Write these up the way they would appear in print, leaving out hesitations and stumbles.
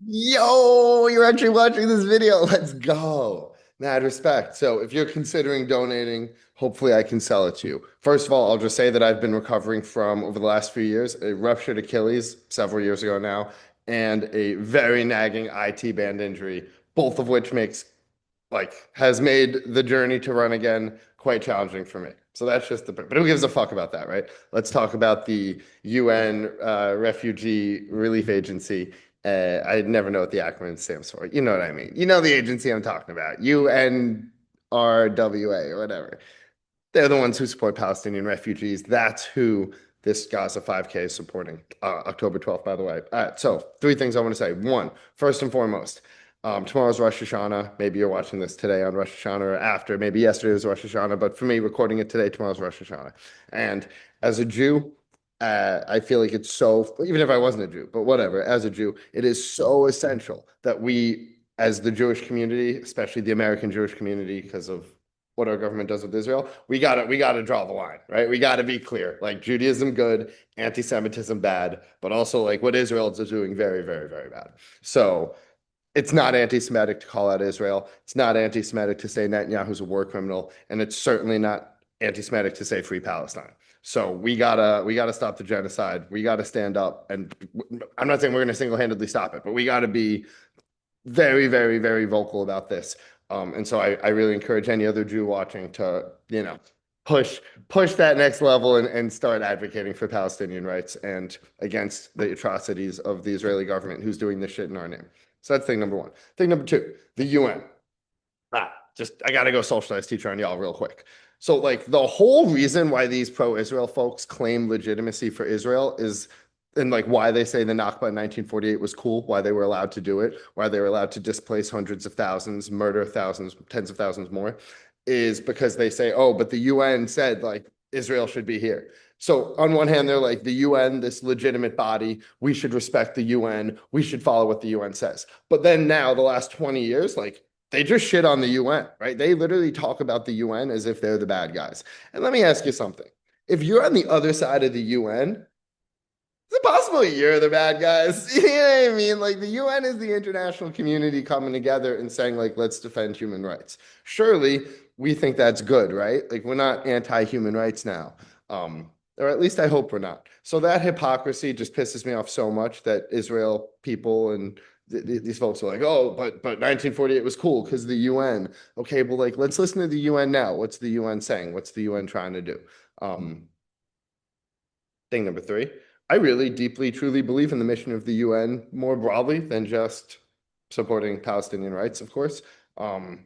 Yo, you're actually watching this video. Let's go. Mad respect. So, if you're considering donating, hopefully I can sell it to you. First of all, I'll just say that I've been recovering from, over the last few years, a ruptured Achilles several years ago now, and a very nagging IT band injury, both of which has made the journey to run again quite challenging for me. So that's just but who gives a fuck about that, right? Let's talk about the UN Refugee Relief Agency. I never know what the acronym stands for. You know what I mean? You know the agency I'm talking about, UNRWA or whatever. They're the ones who support Palestinian refugees. That's who this Gaza 5K is supporting. October 12th, by the way. All right, so three things I want to say. One, first and foremost, tomorrow's Rosh Hashanah. Maybe you're watching this today on Rosh Hashanah or after. Maybe yesterday was Rosh Hashanah, but for me, recording it today, tomorrow's Rosh Hashanah. And as a Jew, I feel like it's so, even if I wasn't a Jew, but whatever, as a Jew, it is so essential that we, as the Jewish community, especially the American Jewish community, because of what our government does with Israel, we gotta draw the line, right? We gotta be clear. Like Judaism good, anti-Semitism bad, but also like what Israel is doing very, very, very bad. So it's not anti-Semitic to call out Israel. It's not anti-Semitic to say Netanyahu's a war criminal, and it's certainly not anti-Semitic to say free Palestine. So we gotta stop the genocide. We gotta stand up, and I'm not saying we're gonna single-handedly stop it, but we gotta be very, very, very vocal about this. And so I really encourage any other Jew watching to, push push that next level and start advocating for Palestinian rights and against the atrocities of the Israeli government who's doing this shit in our name. So that's thing number one. Thing number two, the UN. Just I gotta go socialize teacher on y'all real quick. So like the whole reason why these pro-Israel folks claim legitimacy for Israel is and like why they say the Nakba in 1948 was cool, why they were allowed to do it, why they were allowed to displace hundreds of thousands, murder thousands, tens of thousands more, is because they say, oh, but the UN said like Israel should be here. So on one hand, they're like the UN, this legitimate body, we should respect the UN, we should follow what the UN says. But then now, the last 20 years, like they just shit on the UN, right? They literally talk about the UN as if they're the bad guys. And let me ask you something. If you're on the other side of the UN, is it possible you're the bad guys? You know what I mean? Like the UN is the international community coming together and saying, like, let's defend human rights. Surely we think that's good, right? Like we're not anti-human rights now. Or at least I hope we're not. So that hypocrisy just pisses me off so much that Israel people and these folks are like, oh, but 1948 was cool because the UN. Okay, well, like let's listen to the UN now. What's the UN saying? What's the UN trying to do? Um, Thing number three, I really deeply, truly believe in the mission of the UN more broadly than just supporting Palestinian rights, of course. Um,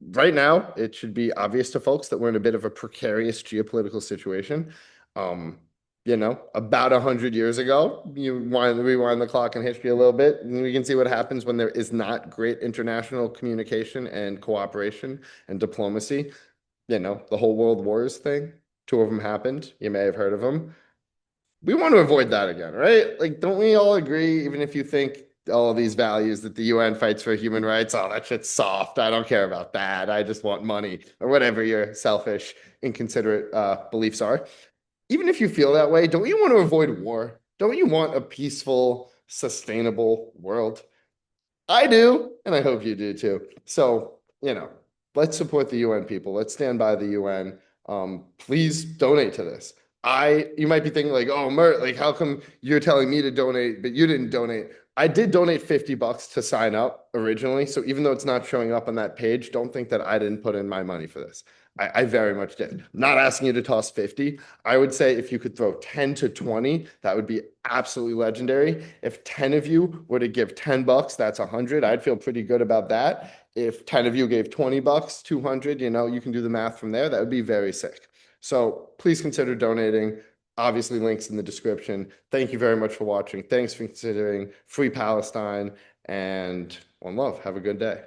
right now, it should be obvious to folks that we're in a bit of a precarious geopolitical situation. Um, about 100 years ago, rewind the clock in history a little bit, and we can see what happens when there is not great international communication and cooperation and diplomacy. The whole world wars thing, two of them happened. You may have heard of them. We want to avoid that again, right? Like, don't we all agree, even if you think all of these values that the UN fights for human rights, oh, that shit's soft. I don't care about that. I just want money or whatever your selfish, inconsiderate beliefs are. Even if you feel that way, don't you want to avoid war? Don't you want a peaceful, sustainable world? I do, and I hope you do too. So, let's support the UN people. Let's stand by the UN. Please donate to this. You might be thinking like, oh, Mert, like, how come you're telling me to donate, but you didn't donate? I did donate $50 to sign up originally. So even though it's not showing up on that page, don't think that I didn't put in my money for this. I very much did. I'm not asking you to toss 50. I would say if you could throw 10 to 20, that would be absolutely legendary. If 10 of you were to give $10, that's 100. I'd feel pretty good about that. If 10 of you gave $20, 200, you can do the math from there. That would be very sick. So please consider donating. Obviously, links in the description. Thank you very much for watching. Thanks for considering Free Palestine and one love. Have a good day.